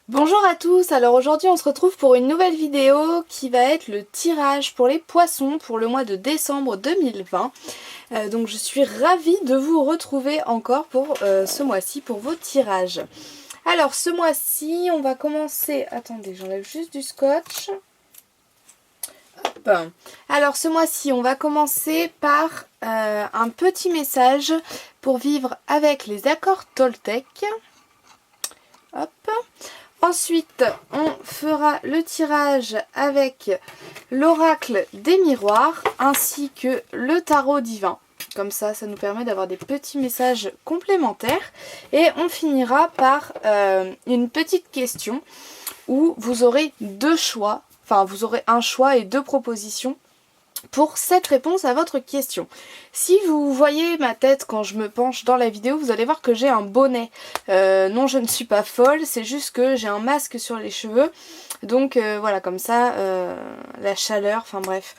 Bonjour à tous, alors aujourd'hui on se retrouve pour une nouvelle vidéo qui va être le tirage pour les poissons pour le mois de décembre 2020. Donc je suis ravie de vous retrouver encore pour ce mois-ci pour vos tirages. Alors ce mois-ci on va commencer, attendez j'enlève juste du scotch. Hop. Alors ce mois-ci on va commencer par un petit message pour vivre avec les accords Toltec. Hop. Ensuite, on fera le tirage avec l'oracle des miroirs ainsi que le tarot divin. Comme ça nous permet d'avoir des petits messages complémentaires. Et on finira par une petite question où vous aurez deux choix. Enfin, vous aurez un choix et deux propositions pour cette réponse à votre question. Si vous voyez ma tête quand je me penche dans la vidéo, vous allez voir que j'ai un bonnet. Non, je ne suis pas folle, c'est juste que j'ai un masque sur les cheveux. Donc voilà, comme ça, la chaleur, enfin bref.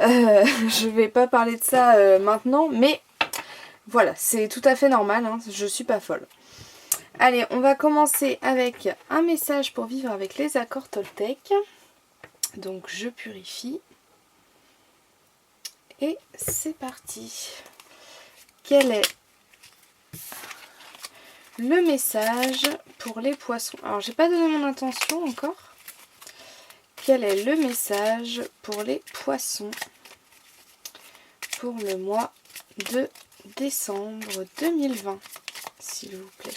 Je vais pas parler de ça maintenant, mais voilà, c'est tout à fait normal, hein, je suis pas folle. Allez, on va commencer avec un message pour vivre avec les accords Toltec. Donc je purifie. Et c'est parti. Quel est le message pour les poissons? Alors, j'ai pas donné mon intention encore. Quel est le message pour les poissons pour le mois de décembre 2020, s'il vous plaît?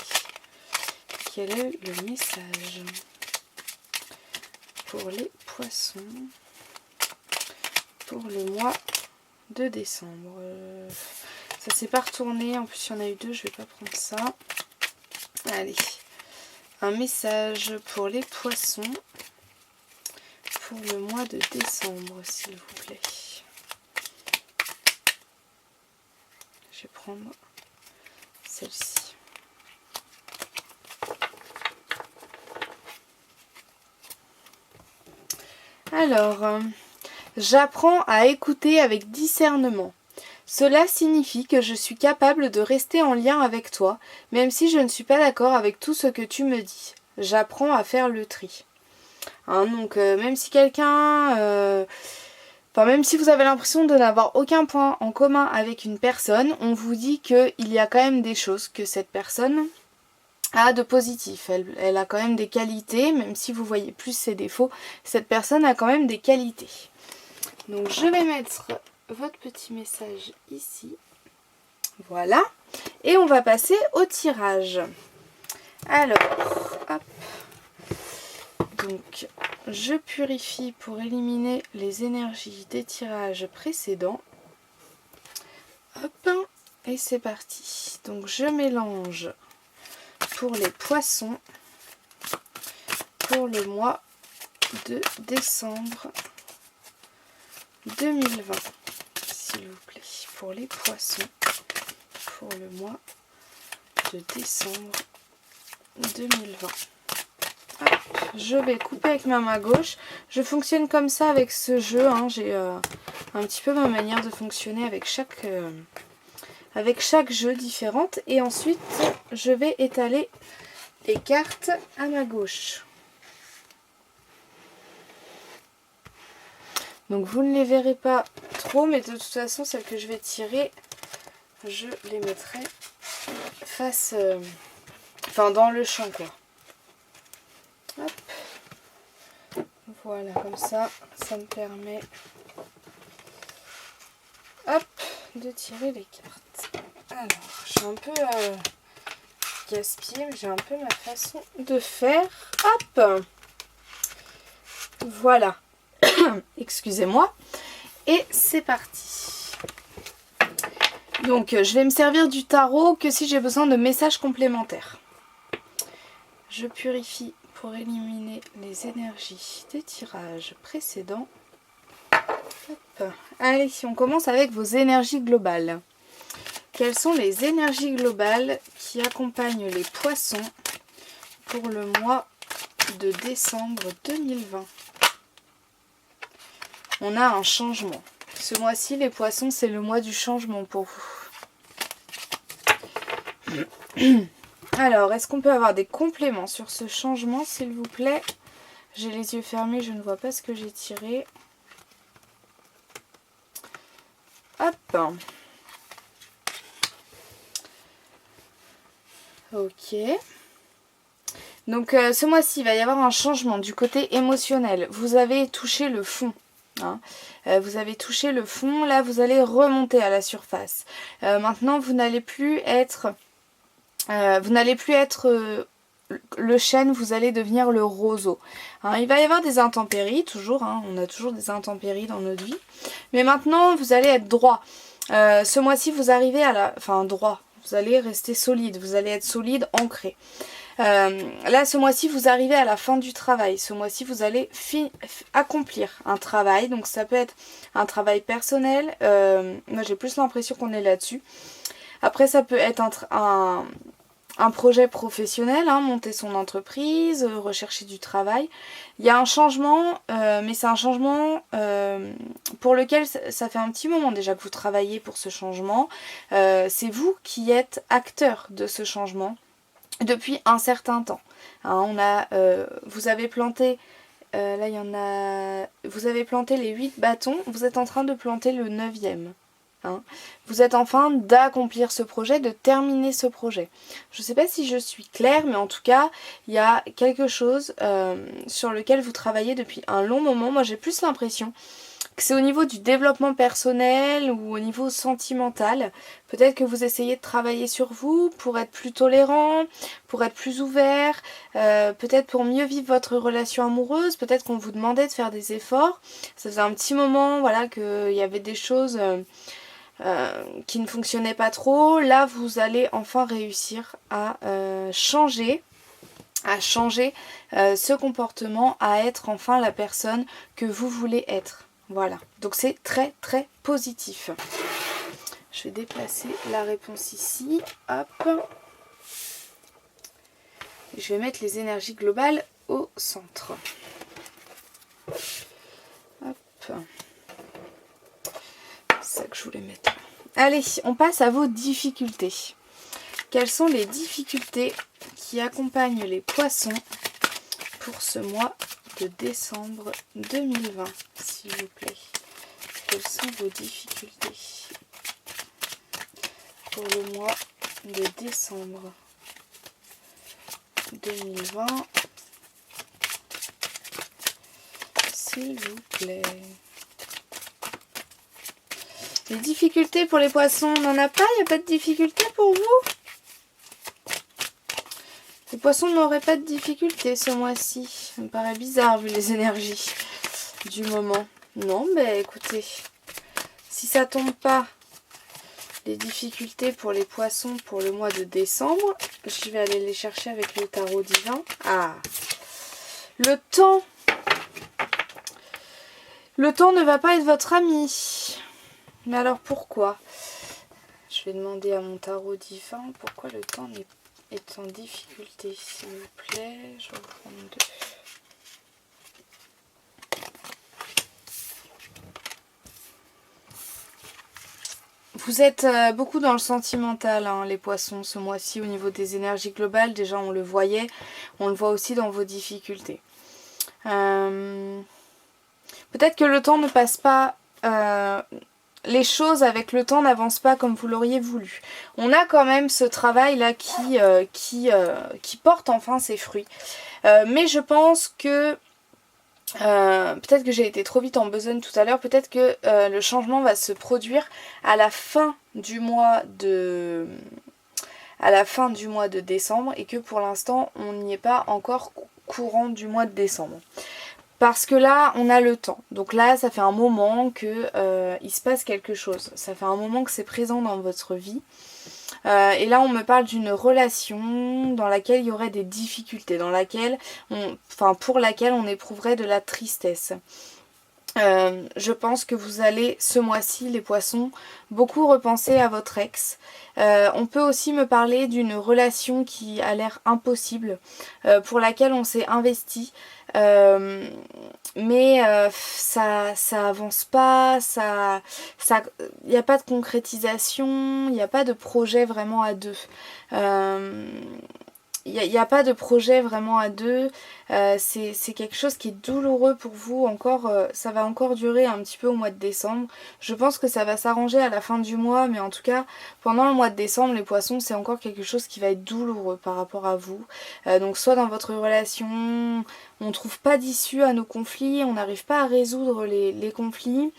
Quel est le message pour les poissons pour le mois de décembre? Ça s'est pas retourné, en plus il y en a eu deux, je vais pas prendre ça. Allez, un message pour les poissons pour le mois de décembre, s'il vous plaît. Je vais prendre celle-ci. Alors, j'apprends à écouter avec discernement. Cela signifie que je suis capable de rester en lien avec toi, même si je ne suis pas d'accord avec tout ce que tu me dis. J'apprends à faire le tri. Hein, donc même si même si vous avez l'impression de n'avoir aucun point en commun avec une personne, on vous dit qu'il y a quand même des choses que cette personne a de positif. Elle a quand même des qualités, même si vous voyez plus ses défauts, cette personne a quand même des qualités. Donc je vais mettre votre petit message ici. Voilà. Et on va passer au tirage. Alors, hop. Donc, je purifie pour éliminer les énergies des tirages précédents. Hop. Et c'est parti. Donc, je mélange pour les poissons pour le mois de décembre 2020. S'il vous plaît, pour les poissons pour le mois de décembre 2020. Hop, je vais couper avec ma main gauche. Je fonctionne comme ça avec ce jeu, hein. J'ai un petit peu ma manière de fonctionner avec chaque jeu différente. Et ensuite, je vais étaler les cartes à ma gauche. Donc vous ne les verrez pas trop, mais de toute façon, celles que je vais tirer, je les mettrai face, dans le champ, quoi. Hop. Voilà, comme ça me permet, hop, de tirer les cartes. Alors, j'ai un peu gaspillé, mais j'ai un peu ma façon de faire. Hop. Voilà. Excusez-moi. Et c'est parti. Donc je vais me servir du tarot que si j'ai besoin de messages complémentaires. Je purifie pour éliminer les énergies des tirages précédents. Hop. Allez, on commence avec vos énergies globales. Quelles sont les énergies globales qui accompagnent les poissons pour le mois de décembre 2020? On a un changement. Ce mois-ci, les poissons, c'est le mois du changement pour vous. Alors, est-ce qu'on peut avoir des compléments sur ce changement, s'il vous plaît? J'ai les yeux fermés, je ne vois pas ce que j'ai tiré. Hop. Ok. Donc ce mois-ci, il va y avoir un changement du côté émotionnel. Vous avez touché le fond. Hein. Vous avez touché le fond. Là, vous allez remonter à la surface. Maintenant, vous n'allez plus être... le chêne, vous allez devenir le roseau. Hein, il va y avoir des intempéries, toujours. Hein, on a toujours des intempéries dans notre vie. Mais maintenant, vous allez être droit. Ce mois-ci, vous arrivez à la... Enfin, droit. Vous allez rester solide. Vous allez être solide, ancré. Là, ce mois-ci, vous arrivez à la fin du travail. Ce mois-ci, vous allez accomplir un travail. Donc, ça peut être un travail personnel. Moi, j'ai plus l'impression qu'on est là-dessus. Après, ça peut être un projet professionnel, hein, monter son entreprise, rechercher du travail. Il y a un changement, mais c'est un changement pour lequel ça fait un petit moment déjà que vous travaillez pour ce changement. C'est vous qui êtes acteur de ce changement depuis un certain temps. Hein, vous avez planté, là il y en a, vous avez planté les 8 bâtons, vous êtes en train de planter le 9e. Hein. Vous êtes en train d'accomplir ce projet, de terminer ce projet. Je ne sais pas si je suis claire, mais en tout cas, il y a quelque chose sur lequel vous travaillez depuis un long moment. Moi, j'ai plus l'impression que c'est au niveau du développement personnel ou au niveau sentimental. Peut-être que vous essayez de travailler sur vous pour être plus tolérant, pour être plus ouvert, peut-être pour mieux vivre votre relation amoureuse, peut-être qu'on vous demandait de faire des efforts. Ça faisait un petit moment, voilà, qu'il y avait des choses... qui ne fonctionnait pas trop. Là, vous allez enfin réussir à changer ce comportement, à être enfin la personne que vous voulez être. Voilà, donc c'est très très positif. Je vais déplacer la réponse ici, hop. Et je vais mettre les énergies globales au centre. Hop. C'est ça que je voulais mettre. Allez, on passe à vos difficultés. Quelles sont les difficultés qui accompagnent les poissons pour ce mois de décembre 2020, s'il vous plaît? Quelles sont vos difficultés pour le mois de décembre 2020, s'il vous plaît? Les difficultés pour les poissons, on n'en a pas? Il n'y a pas de difficultés pour vous? Les poissons n'auraient pas de difficultés ce mois-ci. Ça me paraît bizarre vu les énergies du moment. Non, mais écoutez, si ça tombe pas, les difficultés pour les poissons pour le mois de décembre, je vais aller les chercher avec le tarot divin. Ah, le temps. Le temps ne va pas être votre ami. Mais alors pourquoi? Je vais demander à mon tarot divin pourquoi le temps est en difficulté, s'il vous plaît. Je vais en prendre deux. Vous êtes beaucoup dans le sentimental, hein, les poissons, ce mois-ci, au niveau des énergies globales. Déjà, on le voyait, on le voit aussi dans vos difficultés. Peut-être que le temps ne passe pas... les choses avec le temps n'avancent pas comme vous l'auriez voulu. On a quand même ce travail là qui porte enfin ses fruits. Mais je pense que peut-être que j'ai été trop vite en besogne tout à l'heure. Peut-être que le changement va se produire à la fin du mois de décembre et que pour l'instant on n'y est pas encore courant du mois de décembre. Parce que là, on a le temps. Donc là, ça fait un moment que il se passe quelque chose. Ça fait un moment que c'est présent dans votre vie. Et là, on me parle d'une relation dans laquelle il y aurait des difficultés, pour laquelle on éprouverait de la tristesse. Je pense que vous allez, ce mois-ci, les poissons, beaucoup repenser à votre ex. On peut aussi me parler d'une relation qui a l'air impossible, pour laquelle on s'est investi. Mais ça avance pas, il n'y a pas de concrétisation, il n'y a pas de projet vraiment à deux. il n'y a pas de projet vraiment à deux. C'est quelque chose qui est douloureux pour vous. Encore, ça va encore durer un petit peu au mois de décembre. Je pense que ça va s'arranger à la fin du mois, mais en tout cas, pendant le mois de décembre, les poissons, c'est encore quelque chose qui va être douloureux par rapport à vous. Donc soit dans votre relation, on ne trouve pas d'issue à nos conflits, on n'arrive pas à résoudre les conflits,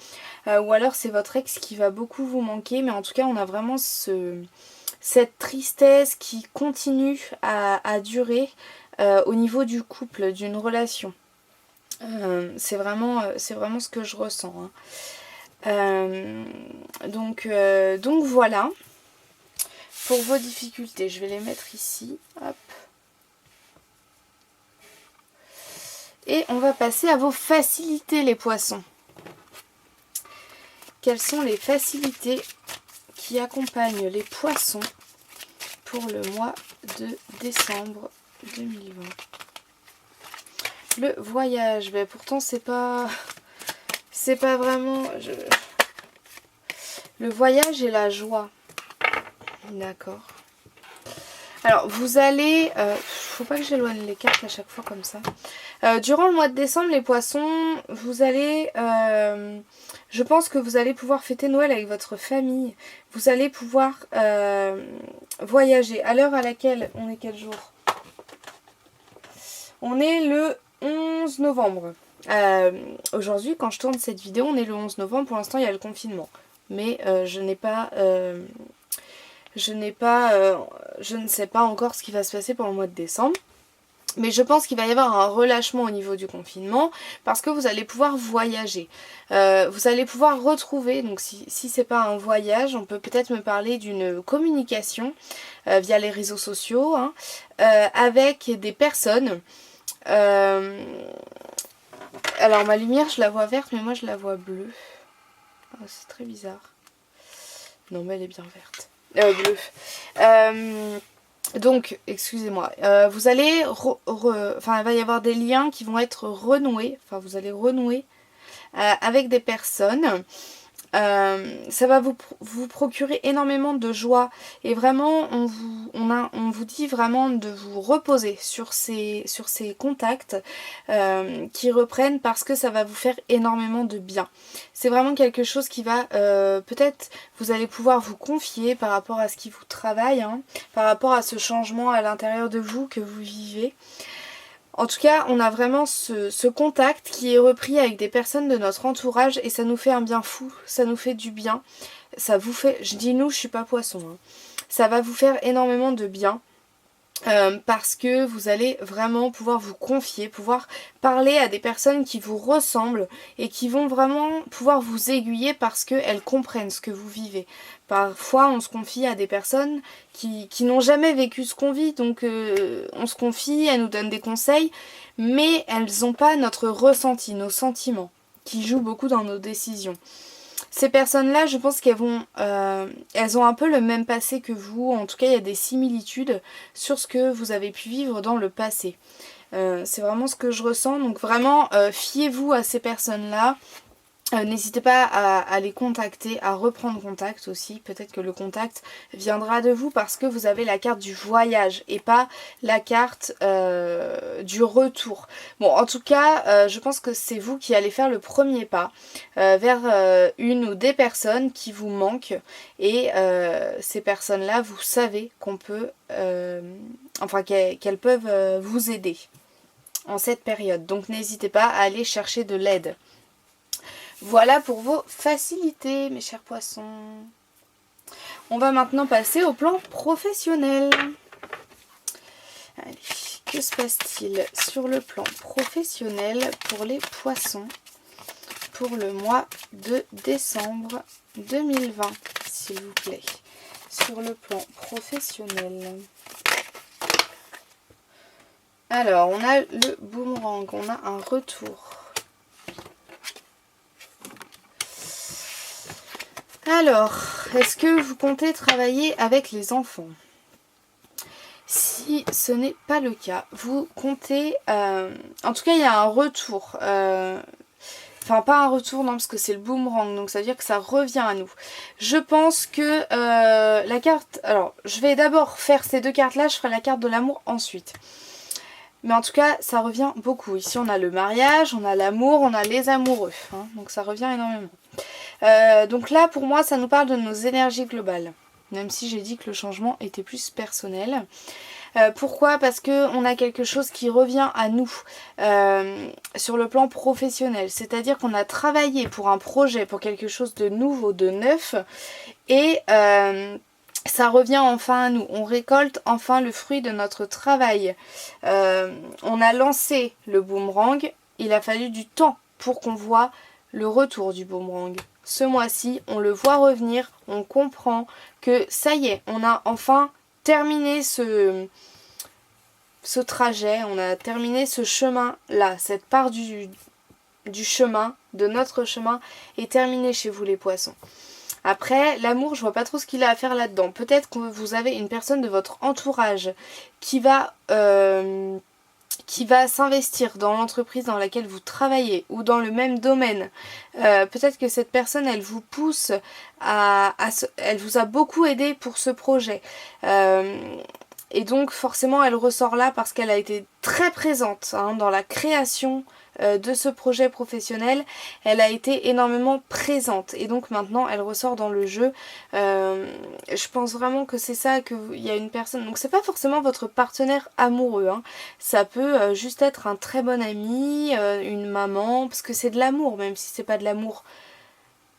ou alors c'est votre ex qui va beaucoup vous manquer, mais en tout cas, on a vraiment cette tristesse qui continue à durer au niveau du couple, d'une relation. C'est vraiment ce que je ressens. Hein. Donc voilà. Pour vos difficultés, je vais les mettre ici. Hop. Et on va passer à vos facilités, les poissons. Quelles sont les facilités qui accompagnent les poissons pour le mois de décembre 2020? Le voyage, ben pourtant c'est pas vraiment le voyage et la joie. D'accord. Alors vous allez, faut pas que j'éloigne les cartes à chaque fois comme ça. Durant le mois de décembre, les poissons, vous allez, je pense que vous allez pouvoir fêter Noël avec votre famille. Vous allez pouvoir voyager. À l'heure à laquelle, on est quel jour? On est le 11 novembre. Aujourd'hui, quand je tourne cette vidéo, on est le 11 novembre. Pour l'instant, il y a le confinement. Mais je ne sais pas encore ce qui va se passer pour le mois de décembre. Mais je pense qu'il va y avoir un relâchement au niveau du confinement parce que vous allez pouvoir voyager. Vous allez pouvoir retrouver, donc si c'est pas un voyage, on peut peut-être me parler d'une communication via les réseaux sociaux, hein, avec des personnes. Alors ma lumière je la vois verte mais moi je la vois bleue. Oh, c'est très bizarre. Non mais elle est bien verte. Bleue. Donc, excusez-moi, vous allez, il va y avoir des liens qui vont être renoués, enfin vous allez renouer avec des personnes. Ça va vous procurer énormément de joie et vraiment on vous dit vraiment de vous reposer sur ces contacts qui reprennent parce que ça va vous faire énormément de bien. C'est vraiment quelque chose qui va peut-être vous allez pouvoir vous confier par rapport à ce qui vous travaille, hein, par rapport à ce changement à l'intérieur de vous que vous vivez. En tout cas, on a vraiment ce contact qui est repris avec des personnes de notre entourage et ça nous fait un bien fou, ça nous fait du bien. Ça vous fait, je dis nous, je suis pas poisson, hein. Ça va vous faire énormément de bien. Parce que vous allez vraiment pouvoir vous confier, pouvoir parler à des personnes qui vous ressemblent et qui vont vraiment pouvoir vous aiguiller parce qu'elles comprennent ce que vous vivez. Parfois on se confie à des personnes qui n'ont jamais vécu ce qu'on vit, donc on se confie, elles nous donnent des conseils, mais elles n'ont pas notre ressenti, nos sentiments, qui jouent beaucoup dans nos décisions. Ces personnes-là, je pense qu'elles elles ont un peu le même passé que vous. En tout cas, il y a des similitudes sur ce que vous avez pu vivre dans le passé. C'est vraiment ce que je ressens. Donc vraiment, fiez-vous à ces personnes-là. N'hésitez pas à les contacter, à reprendre contact aussi. Peut-être que le contact viendra de vous parce que vous avez la carte du voyage et pas la carte du retour. Bon, en tout cas, je pense que c'est vous qui allez faire le premier pas vers une ou des personnes qui vous manquent. Et ces personnes-là, vous savez qu'on peut, qu'elles peuvent vous aider en cette période. Donc n'hésitez pas à aller chercher de l'aide. Voilà pour vos facilités, mes chers poissons. On va maintenant passer au plan professionnel. Allez, que se passe-t-il sur le plan professionnel pour les poissons pour le mois de décembre 2020, s'il vous plaît. Sur le plan professionnel. Alors, on a le boomerang, on a un retour. Alors, est-ce que vous comptez travailler avec les enfants? Si ce n'est pas le cas, vous comptez... en tout cas, il y a un retour. Enfin pas un retour, non, parce que c'est le boomerang, donc ça veut dire que ça revient à nous. Je pense que la carte... Alors je vais d'abord faire ces deux cartes là, je ferai la carte de l'amour ensuite. Mais en tout cas ça revient beaucoup. Ici on a le mariage, on a l'amour, on a les amoureux, hein, donc ça revient énormément. Donc là pour moi ça nous parle de nos énergies globales. Même si j'ai dit que le changement était plus personnel. Pourquoi? Parce qu'on a quelque chose qui revient à nous sur le plan professionnel. C'est-à-dire qu'on a travaillé pour un projet, pour quelque chose de nouveau, de neuf. Et ça revient enfin à nous. On récolte enfin le fruit de notre travail. On a lancé le boomerang. Il a fallu du temps pour qu'on voit le retour du boomerang. Ce mois-ci, on le voit revenir. On comprend que ça y est, on a enfin terminé ce trajet, on a terminé ce chemin-là. Cette part du chemin, de notre chemin, est terminée chez vous les poissons. Après, l'amour, je vois pas trop ce qu'il a à faire là-dedans. Peut-être que vous avez une personne de votre entourage qui va s'investir dans l'entreprise dans laquelle vous travaillez ou dans le même domaine. Peut-être que cette personne, elle vous pousse elle vous a beaucoup aidé pour ce projet. Et donc forcément elle ressort là parce qu'elle a été très présente dans la création de ce projet professionnel. Elle a été énormément présente et donc maintenant elle ressort dans le jeu. Je pense vraiment que c'est ça, qu'il y a une personne, donc c'est pas forcément votre partenaire amoureux, ça peut juste être un très bon ami, une maman, parce que c'est de l'amour, même si c'est pas de l'amour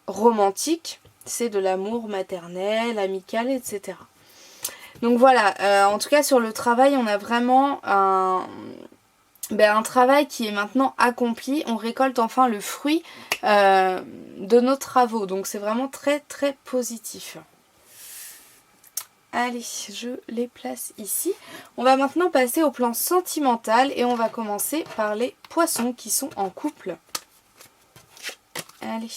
romantique, c'est de l'amour maternel, amical, etc. Donc voilà, en tout cas sur le travail on a vraiment un travail qui est maintenant accompli. On récolte enfin le fruit de nos travaux, donc c'est vraiment très très positif. Allez, je les place ici. On va maintenant passer au plan sentimental et on va commencer par les poissons qui sont en couple. Allez,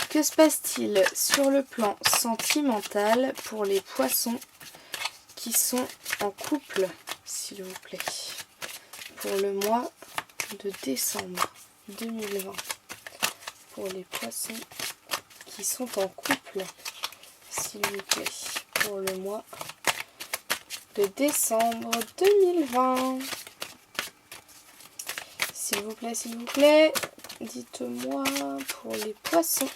que se passe-t-il sur le plan sentimental pour les poissons qui sont en couple, s'il vous plaît, pour le mois de décembre 2020, pour les poissons qui sont en couple, s'il vous plaît, pour le mois de décembre 2020. S'il vous plaît, dites-moi pour les poissons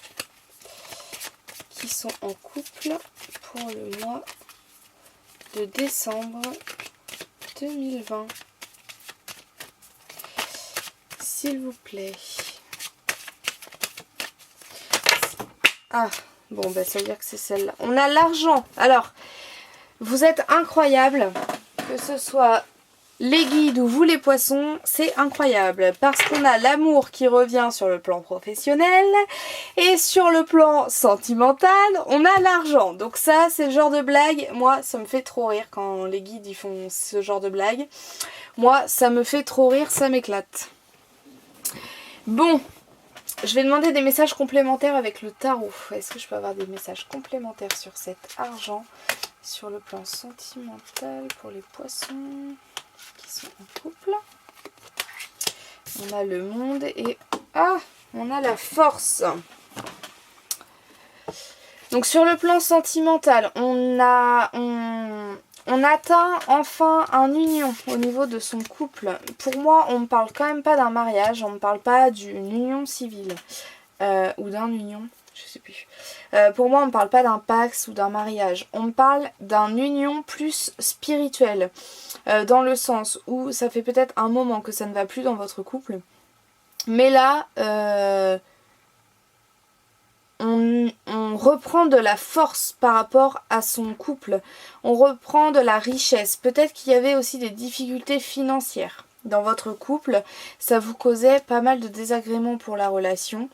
qui sont en couple pour le mois de décembre 2020. S'il vous plaît. Ah, bon, bah ça veut dire que c'est celle-là. On a l'argent. Alors, vous êtes incroyables. Que ce soit les guides ou vous les poissons, c'est incroyable. Parce qu'on a l'amour qui revient sur le plan professionnel. Et sur le plan sentimental, on a l'argent. Donc ça, c'est le genre de blague. Moi, ça me fait trop rire quand les guides ils font ce genre de blague. Moi, ça me fait trop rire, ça m'éclate. Bon, je vais demander des messages complémentaires avec le tarot. Est-ce que je peux avoir des messages complémentaires sur cet argent, sur le plan sentimental pour les poissons qui sont en couple? On a le monde et... Ah, on a la force. Donc sur le plan sentimental, on atteint enfin un union au niveau de son couple. Pour moi, on ne parle quand même pas d'un mariage, on ne parle pas d'une union civile ou d'un union, je sais plus. Pour moi, on ne parle pas d'un pax ou d'un mariage. On parle d'un union plus spirituelle, dans le sens où ça fait peut-être un moment que ça ne va plus dans votre couple. Mais là, on reprend de la force par rapport à son couple. On reprend de la richesse. Peut-être qu'il y avait aussi des difficultés financières dans votre couple. Ça vous causait pas mal de désagréments pour la relation.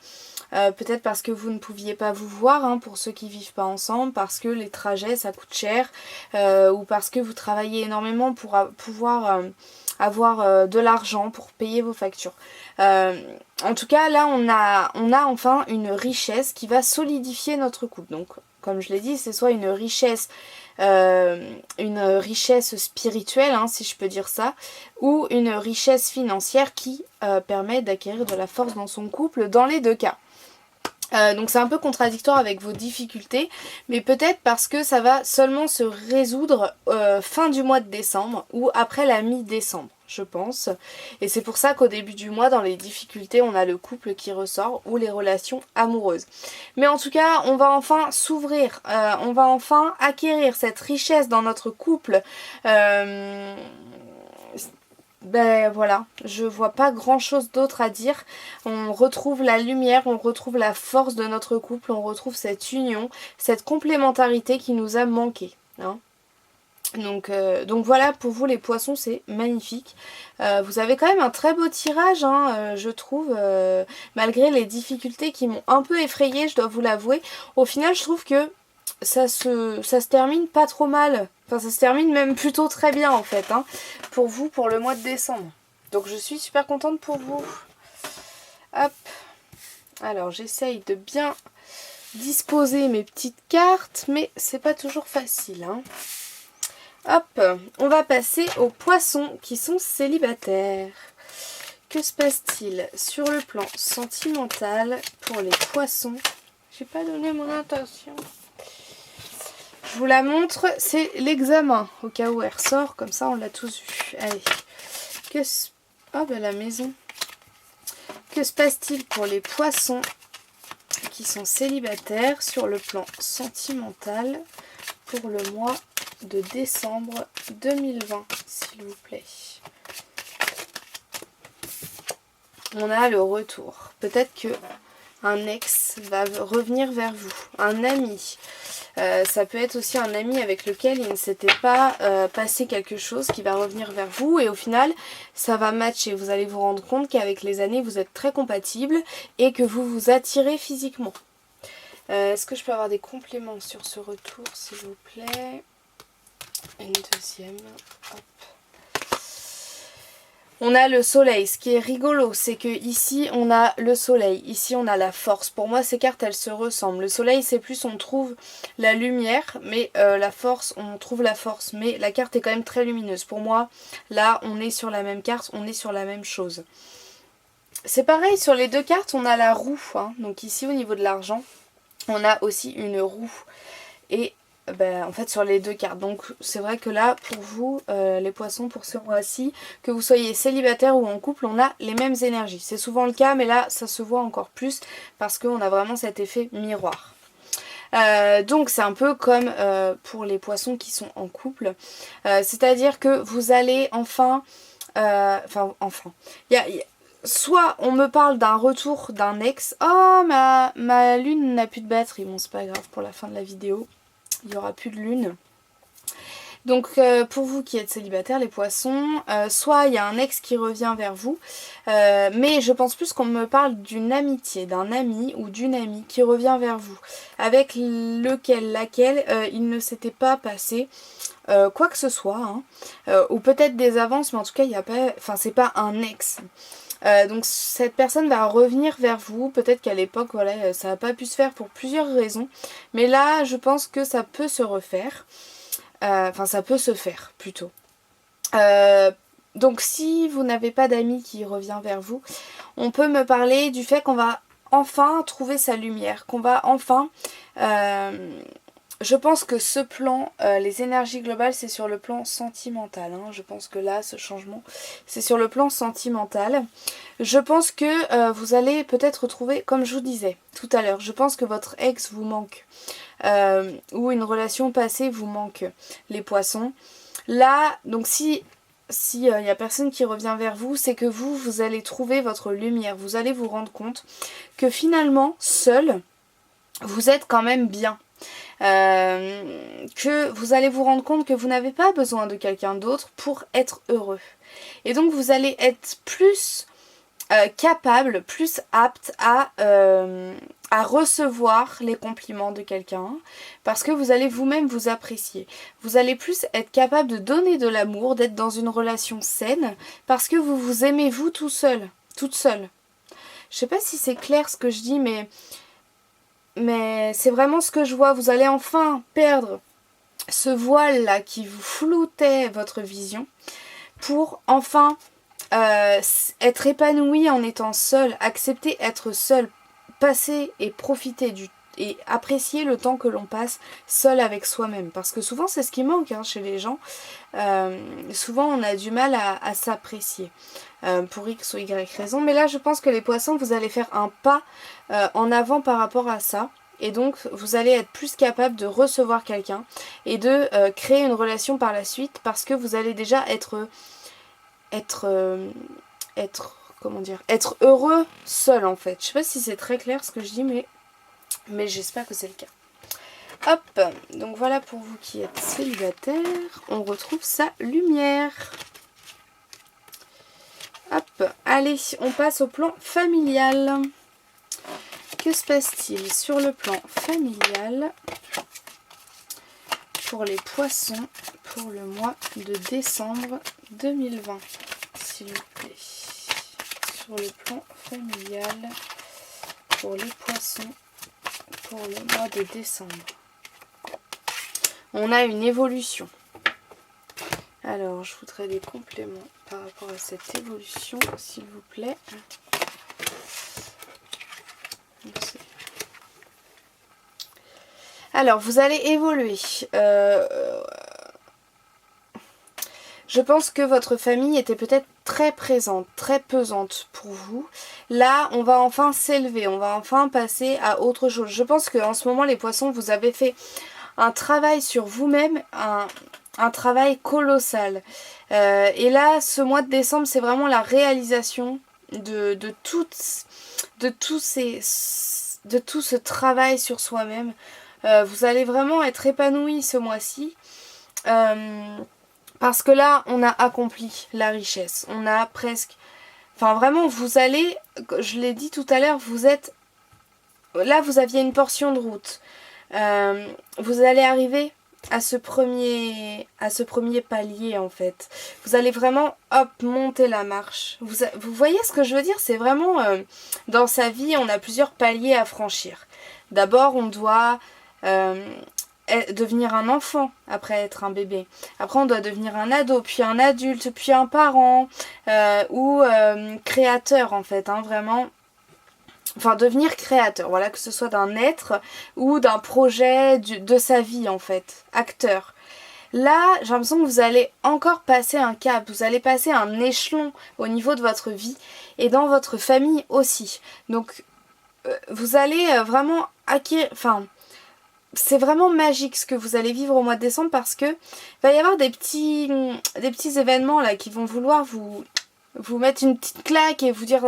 Peut-être parce que vous ne pouviez pas vous voir, pour ceux qui vivent pas ensemble, parce que les trajets ça coûte cher, ou parce que vous travaillez énormément pour pouvoir avoir de l'argent pour payer vos factures. En tout cas là on a enfin une richesse qui va solidifier notre couple. Donc comme je l'ai dit, c'est soit une richesse une richesse spirituelle, hein, si je peux dire ça, ou une richesse financière qui permet d'acquérir de la force dans son couple dans les deux cas. Donc c'est un peu contradictoire avec vos difficultés, mais peut-être parce que ça va seulement se résoudre fin du mois de décembre ou après la mi-décembre, je pense. Et c'est pour ça qu'au début du mois, dans les difficultés, on a le couple qui ressort ou les relations amoureuses. Mais en tout cas, on va enfin s'ouvrir, on va enfin acquérir cette richesse dans notre couple. Ben voilà, je vois pas grand chose d'autre à dire. On retrouve la lumière, on retrouve la force de notre couple, on retrouve cette union, cette complémentarité qui nous a manqué, hein. Donc voilà, pour vous les poissons, c'est magnifique. Vous avez quand même un très beau tirage, hein, je trouve, malgré les difficultés qui m'ont un peu effrayée, je dois vous l'avouer. Au final, je trouve que ça se termine pas trop mal. Enfin, ça se termine même plutôt très bien en fait, hein, pour vous, pour le mois de décembre. Donc je suis super contente pour vous. Hop. Alors j'essaye de bien disposer mes petites cartes, mais c'est pas toujours facile, hein. Hop, on va passer aux poissons qui sont célibataires. Que se passe-t-il sur le plan sentimental pour les poissons? J'ai pas donné mon intention. Je vous la montre, c'est l'examen, au cas où elle ressort, comme ça on l'a tous vu. Allez, oh ben la maison. Que se passe-t-il pour les poissons qui sont célibataires sur le plan sentimental pour le mois de décembre 2020, s'il vous plaît? On a le retour. Peut-être que un ex va revenir vers vous, un ami. Ça peut être aussi un ami avec lequel il ne s'était pas passé quelque chose qui va revenir vers vous et au final ça va matcher. Vous allez vous rendre compte qu'avec les années vous êtes très compatibles et que vous vous attirez physiquement. Est-ce que je peux avoir des compléments sur ce retour s'il vous plaît? Une deuxième. Hop. On a le soleil. Ce qui est rigolo, c'est que ici on a le soleil, ici on a la force. Pour moi ces cartes elles se ressemblent. Le soleil c'est plus on trouve la lumière, mais la force, on trouve la force. Mais la carte est quand même très lumineuse. Pour moi là on est sur la même carte, on est sur la même chose. C'est pareil sur les deux cartes, on a la roue, hein. Donc ici au niveau de l'argent on a aussi une roue. Et ben, en fait sur les deux cartes. Donc c'est vrai que là pour vous les poissons pour ce mois-ci, que vous soyez célibataire ou en couple, on a les mêmes énergies. C'est souvent le cas mais là ça se voit encore plus parce qu'on a vraiment cet effet miroir. Donc c'est un peu comme pour les poissons qui sont en couple. C'est-à-dire que vous allez enfin... soit on me parle d'un retour d'un ex. Oh ma lune n'a plus de batterie. Bon c'est pas grave, pour la fin de la vidéo il n'y aura plus de lune. Donc pour vous qui êtes célibataire les poissons, soit il y a un ex qui revient vers vous, mais je pense plus qu'on me parle d'une amitié, d'un ami ou d'une amie qui revient vers vous, avec laquelle il ne s'était pas passé quoi que ce soit, hein, ou peut-être des avances, mais en tout cas il y a pas, enfin c'est pas un ex. Donc cette personne va revenir vers vous, peut-être qu'à l'époque voilà, ça n'a pas pu se faire pour plusieurs raisons, mais là je pense que ça peut se refaire, enfin ça peut se faire plutôt. Donc si vous n'avez pas d'amis qui revient vers vous, on peut me parler du fait qu'on va enfin trouver sa lumière, qu'on va enfin... je pense que ce plan, les énergies globales, c'est sur le plan sentimental, hein. Je pense que là, ce changement, c'est sur le plan sentimental. Je pense que vous allez peut-être retrouver, comme je vous disais tout à l'heure, je pense que votre ex vous manque. Ou une relation passée vous manque, les poissons. Là, donc si y a personne qui revient vers vous, c'est que vous allez trouver votre lumière. Vous allez vous rendre compte que finalement, seul, vous êtes quand même bien. Que vous allez vous rendre compte que vous n'avez pas besoin de quelqu'un d'autre pour être heureux. Et donc vous allez être plus capable, plus apte à recevoir les compliments de quelqu'un parce que vous allez vous-même vous apprécier. Vous allez plus être capable de donner de l'amour, d'être dans une relation saine parce que vous vous aimez vous tout seul, toute seule. Je sais pas si c'est clair ce que je dis, mais c'est vraiment ce que je vois. Vous allez enfin perdre ce voile là qui vous floutait votre vision pour enfin être épanoui en étant seul, accepter être seul, passer et profiter et apprécier le temps que l'on passe seul avec soi-même. Parce que souvent c'est ce qui manque chez les gens. Souvent on a du mal à s'apprécier pour X ou Y raison. Mais là je pense que les poissons, vous allez faire un pas en avant par rapport à ça. Et donc vous allez être plus capable de recevoir quelqu'un et de créer une relation par la suite parce que vous allez déjà être heureux seul en fait. Je sais pas si c'est très clair ce que je dis mais j'espère que c'est le cas. Hop, donc voilà pour vous qui êtes célibataire, on retrouve sa lumière. Hop, allez, on passe au plan familial. Que se passe-t-il sur le plan familial pour les poissons pour le mois de décembre 2020, s'il vous plaît. Sur le plan familial pour les poissons pour le mois de décembre. On a une évolution. Alors, je voudrais des compléments par rapport à cette évolution, s'il vous plaît. Alors, vous allez évoluer. Je pense que votre famille était peut-être très présente, très pesante pour vous. Là, on va enfin s'élever, on va enfin passer à autre chose. Je pense qu'en ce moment, les poissons, vous avez fait un travail sur vous-même, un travail colossal. Et là, ce mois de décembre, c'est vraiment la réalisation de tout ce travail sur soi-même. Vous allez vraiment être épanoui ce mois-ci. Parce que là, on a accompli la richesse. On a presque... Enfin, vraiment, vous allez... Je l'ai dit tout à l'heure, vous êtes... Là, vous aviez une portion de route. Vous allez arriver à ce premier palier, en fait. Vous allez vraiment, hop, monter la marche. Vous voyez ce que je veux dire? C'est vraiment... dans sa vie, on a plusieurs paliers à franchir. D'abord, on doit... devenir un enfant après être un bébé. Après on doit devenir un ado, puis un adulte, puis un parent ou créateur en fait, vraiment. Enfin devenir créateur, voilà, que ce soit d'un être ou d'un projet de sa vie en fait, acteur. Là, j'ai l'impression que vous allez encore passer un cap, vous allez passer un échelon au niveau de votre vie et dans votre famille aussi. Donc vous allez vraiment acquérir... Enfin, c'est vraiment magique ce que vous allez vivre au mois de décembre parce que va y avoir des petits événements là qui vont vouloir vous mettre une petite claque et vous dire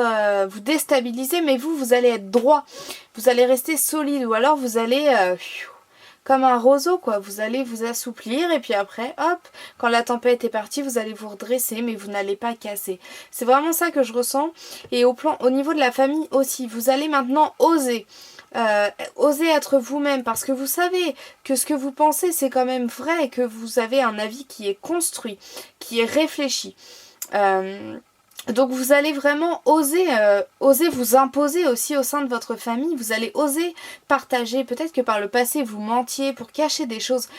vous déstabiliser, mais vous allez être droit, vous allez rester solide ou alors vous allez comme un roseau quoi, vous allez vous assouplir et puis après hop, quand la tempête est partie vous allez vous redresser mais vous n'allez pas casser. C'est vraiment ça que je ressens et au niveau de la famille aussi, vous allez maintenant oser. Osez être vous-même parce que vous savez que ce que vous pensez c'est quand même vrai et que vous avez un avis qui est construit, qui est réfléchi. Donc vous allez vraiment oser vous imposer aussi au sein de votre famille. Vous allez oser partager. Peut-être que par le passé vous mentiez pour cacher des choses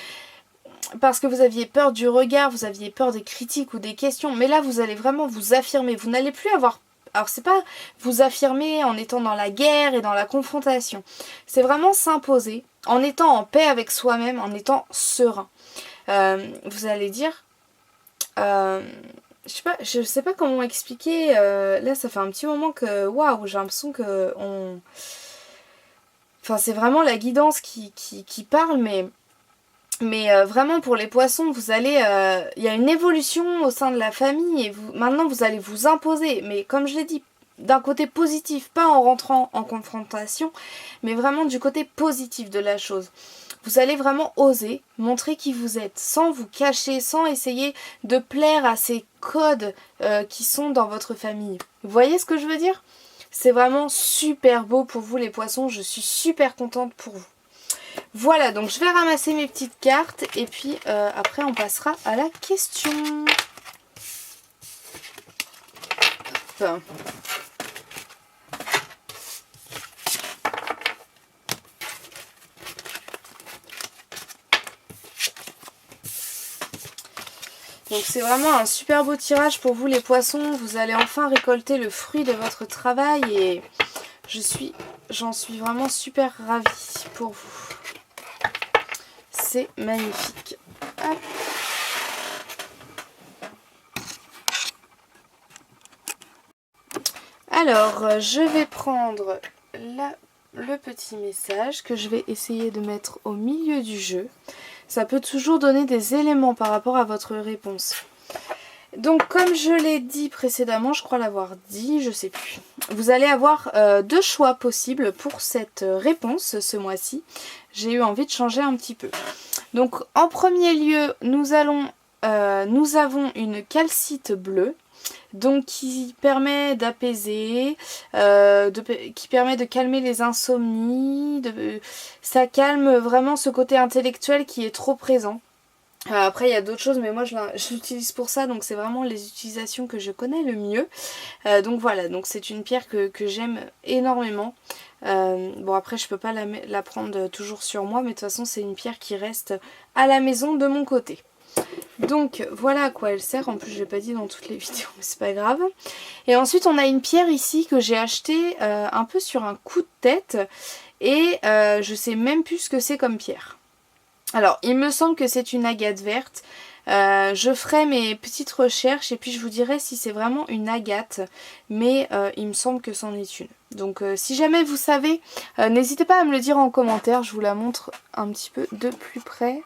parce que vous aviez peur du regard, vous aviez peur des critiques ou des questions. Mais là vous allez vraiment vous affirmer. Vous n'allez plus avoir... Alors c'est pas vous affirmer en étant dans la guerre et dans la confrontation. C'est vraiment s'imposer en étant en paix avec soi-même, en étant serein. Vous allez dire... je sais pas comment expliquer. Là ça fait un petit moment que... Waouh, j'ai l'impression que on... Enfin c'est vraiment la guidance qui parle, mais vraiment pour les poissons vous allez y a une évolution au sein de la famille et maintenant vous allez vous imposer, mais comme je l'ai dit d'un côté positif, pas en rentrant en confrontation mais vraiment du côté positif de la chose. Vous allez vraiment oser montrer qui vous êtes sans vous cacher, sans essayer de plaire à ces codes qui sont dans votre famille. Vous voyez ce que je veux dire? C'est vraiment super beau pour vous les poissons, je suis super contente pour vous. Voilà, donc je vais ramasser mes petites cartes et puis après on passera à la question. Hop. Donc c'est vraiment un super beau tirage pour vous les poissons. Vous allez enfin récolter le fruit de votre travail et j'en suis vraiment super ravie pour vous. C'est magnifique. Hop. Alors, je vais prendre le petit message que je vais essayer de mettre au milieu du jeu. Ça peut toujours donner des éléments par rapport à votre réponse. Donc, comme je l'ai dit précédemment, je crois l'avoir dit, je sais plus. Vous allez avoir 2 choix possibles pour cette réponse ce mois-ci. J'ai eu envie de changer un petit peu. Donc, en premier lieu, nous avons une calcite bleue. Donc qui permet d'apaiser, qui permet de calmer les insomnies, ça calme vraiment ce côté intellectuel qui est trop présent. Après il y a d'autres choses mais moi je l'utilise pour ça, donc c'est vraiment les utilisations que je connais le mieux. Donc voilà, donc c'est une pierre que j'aime énormément. Bon après je peux pas la prendre toujours sur moi, mais de toute façon c'est une pierre qui reste à la maison de mon côté. Donc voilà à quoi elle sert, en plus je l'ai pas dit dans toutes les vidéos mais c'est pas grave. Et ensuite on a une pierre ici que j'ai achetée un peu sur un coup de tête et je sais même plus ce que c'est comme pierre. Alors il me semble que c'est une agate verte, je ferai mes petites recherches et puis je vous dirai si c'est vraiment une agate, mais il me semble que c'en est une. Donc si jamais vous savez, n'hésitez pas à me le dire en commentaire, je vous la montre un petit peu de plus près.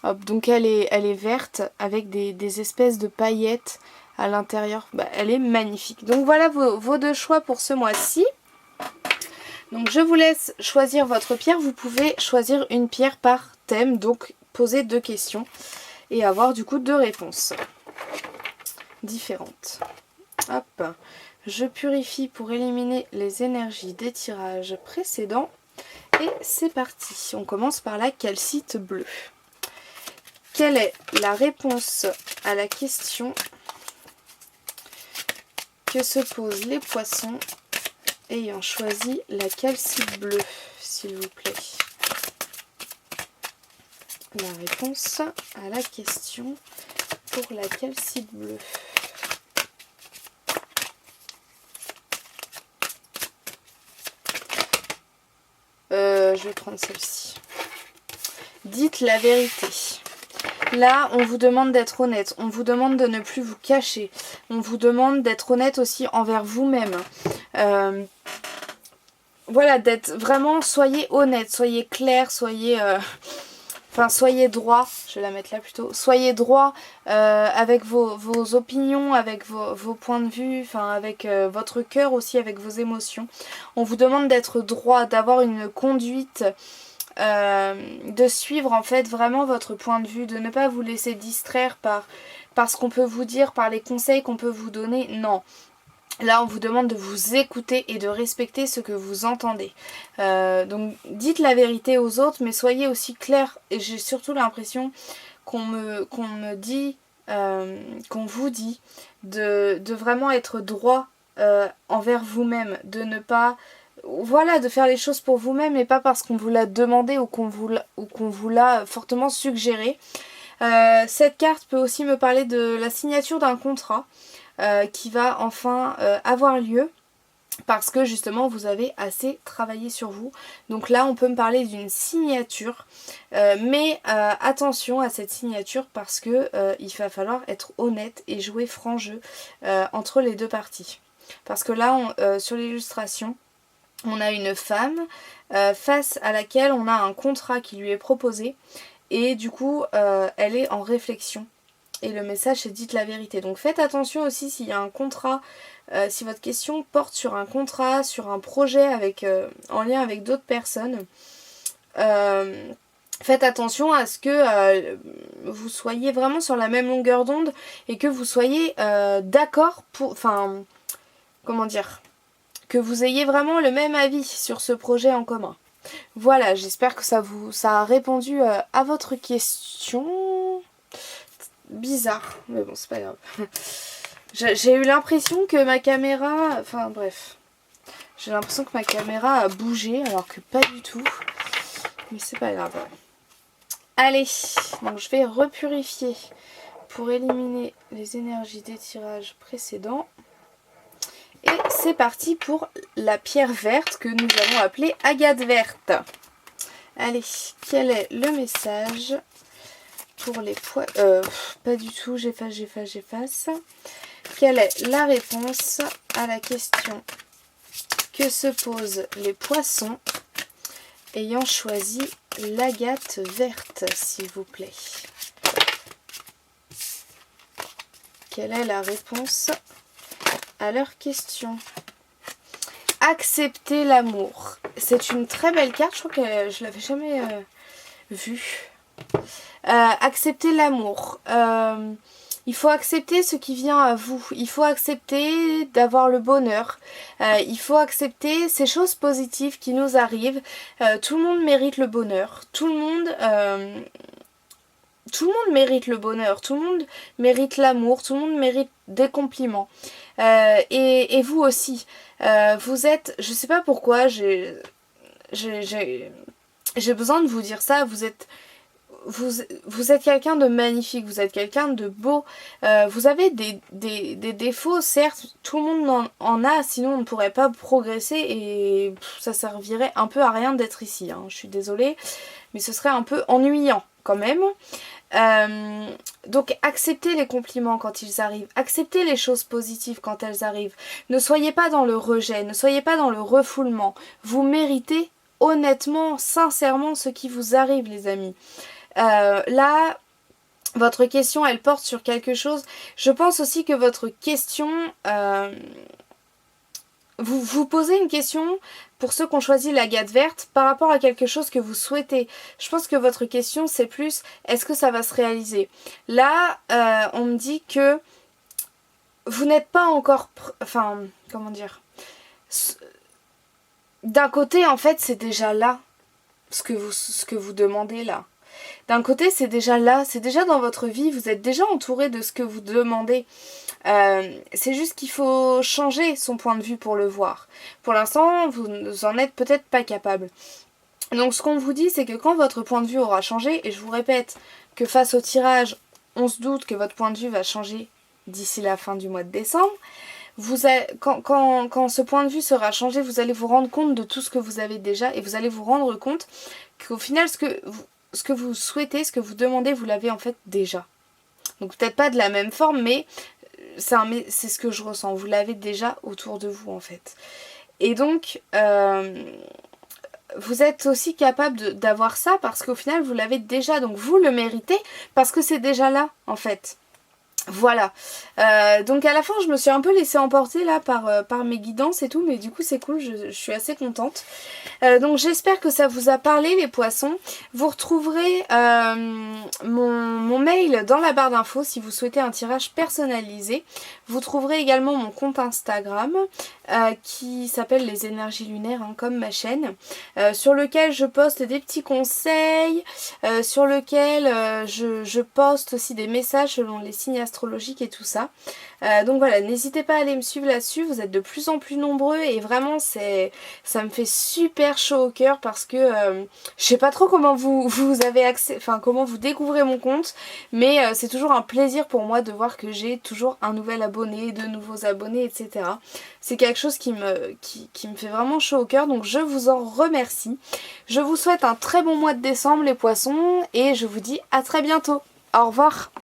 Hop, donc elle est verte avec des espèces de paillettes à l'intérieur. Bah, elle est magnifique. Donc voilà vos 2 choix pour ce mois-ci. Donc je vous laisse choisir votre pierre. Vous pouvez choisir une pierre par thème. Donc poser 2 questions et avoir du coup 2 réponses différentes. Hop, je purifie pour éliminer les énergies des tirages précédents. Et c'est parti. On commence par la calcite bleue. Quelle est la réponse à la question que se posent les poissons ayant choisi la calcite bleue, s'il vous plaît? La réponse à la question pour la calcite bleue. Je vais prendre celle-ci. Dites la vérité. Là, on vous demande d'être honnête, on vous demande de ne plus vous cacher, on vous demande d'être honnête aussi envers vous-même. Voilà, d'être vraiment, soyez honnête, soyez clair, soyez droit, je vais la mettre là plutôt, soyez droit avec vos opinions, avec vos points de vue, enfin avec votre cœur aussi, avec vos émotions. On vous demande d'être droit, d'avoir une conduite, de suivre en fait vraiment votre point de vue, de ne pas vous laisser distraire par ce qu'on peut vous dire, par les conseils qu'on peut vous donner. Non. Là, on vous demande de vous écouter et de respecter ce que vous entendez. Donc, dites la vérité aux autres, mais soyez aussi clair. Et j'ai surtout l'impression qu'on me dit, qu'on vous dit, de vraiment être droit envers vous-même, de ne pas... Voilà, de faire les choses pour vous-même et pas parce qu'on vous l'a demandé ou qu'on vous l'a fortement suggéré. Cette carte peut aussi me parler de la signature d'un contrat qui va enfin avoir lieu parce que justement vous avez assez travaillé sur vous. Donc là on peut me parler d'une signature, mais attention à cette signature parce que il va falloir être honnête et jouer franc jeu entre les 2 parties. Parce que là sur l'illustration, on a une femme face à laquelle on a un contrat qui lui est proposé et du coup elle est en réflexion et le message c'est dites la vérité. Donc faites attention aussi s'il y a un contrat, si votre question porte sur un contrat, sur un projet en lien avec d'autres personnes. Faites attention à ce que vous soyez vraiment sur la même longueur d'onde et que vous soyez d'accord pour... Enfin, comment dire, que vous ayez vraiment le même avis sur ce projet en commun. Voilà, j'espère que ça a répondu à votre question. Bizarre, mais bon, c'est pas grave. J'ai eu l'impression que ma caméra... Enfin, bref. J'ai l'impression que ma caméra a bougé, alors que pas du tout. Mais c'est pas grave. Allez, donc je vais repurifier pour éliminer les énergies des tirages précédents. Et c'est parti pour la pierre verte que nous allons appeler agate verte. Allez, quel est le message pour les poissons? Pas du tout, j'efface. Quelle est la réponse à la question que se posent les poissons ayant choisi l'agate verte, s'il vous plaît? Quelle est la réponse à leur question? Accepter l'amour. C'est une très belle carte, je crois que je l'avais jamais vue. Accepter l'amour. Il faut accepter ce qui vient à vous. Il faut accepter d'avoir le bonheur. Il faut accepter ces choses positives qui nous arrivent. Tout le monde mérite le bonheur. Tout le monde mérite le bonheur. Tout le monde mérite l'amour. Tout le monde mérite des compliments. Et vous aussi. Vous êtes... Je sais pas pourquoi j'ai besoin de vous dire ça. Vous êtes quelqu'un de magnifique, vous êtes quelqu'un de beau, vous avez des défauts, certes, tout le monde en a, sinon on ne pourrait pas progresser et ça servirait un peu à rien d'être ici, hein. Je suis désolée, mais ce serait un peu ennuyant quand même. Donc acceptez les compliments quand ils arrivent, acceptez les choses positives quand elles arrivent, ne soyez pas dans le rejet, ne soyez pas dans le refoulement, vous méritez honnêtement, sincèrement ce qui vous arrive les amis. Là, votre question, elle porte sur quelque chose. Je pense aussi que votre question... vous posez une question, pour ceux qui ont choisi l'agate verte, par rapport à quelque chose que vous souhaitez. Je pense que votre question, c'est plus, est-ce que ça va se réaliser? Là, on me dit que vous n'êtes pas encore... Enfin, comment dire? D'un côté, en fait, c'est déjà là, ce que vous demandez là. D'un côté, c'est déjà là, c'est déjà dans votre vie, vous êtes déjà entouré de ce que vous demandez. C'est juste qu'il faut changer son point de vue pour le voir. Pour l'instant, vous en êtes peut-être pas capable. Donc ce qu'on vous dit, c'est que quand votre point de vue aura changé, et je vous répète que face au tirage, on se doute que votre point de vue va changer d'ici la fin du mois de décembre, quand ce point de vue sera changé, vous allez vous rendre compte de tout ce que vous avez déjà, et vous allez vous rendre compte qu'au final, ce que vous souhaitez, ce que vous demandez, vous l'avez en fait déjà. Donc peut-être pas de la même forme, mais c'est ce que je ressens. Vous l'avez déjà autour de vous en fait. Et donc, vous êtes aussi capable d'avoir ça parce qu'au final, vous l'avez déjà. Donc vous le méritez parce que c'est déjà là en fait. Voilà, donc à la fin je me suis un peu laissée emporter là par mes guidances et tout, mais du coup c'est cool, je suis assez contente. Donc j'espère que ça vous a parlé les poissons. Vous retrouverez mon mail dans la barre d'infos si vous souhaitez un tirage personnalisé. Vous trouverez également mon compte Instagram qui s'appelle les énergies lunaires, hein, comme ma chaîne, sur lequel je poste des petits conseils, sur lequel je poste aussi des messages selon les signes astrologiques et tout ça. Donc voilà, n'hésitez pas à aller me suivre là-dessus, vous êtes de plus en plus nombreux et vraiment ça me fait super chaud au cœur parce que je sais pas trop comment vous avez accès, enfin comment vous découvrez mon compte, mais c'est toujours un plaisir pour moi de voir que j'ai toujours un nouvel abonné, de nouveaux abonnés, etc. C'est quelque chose qui me fait vraiment chaud au cœur, donc je vous en remercie. Je vous souhaite un très bon mois de décembre les poissons et je vous dis à très bientôt. Au revoir.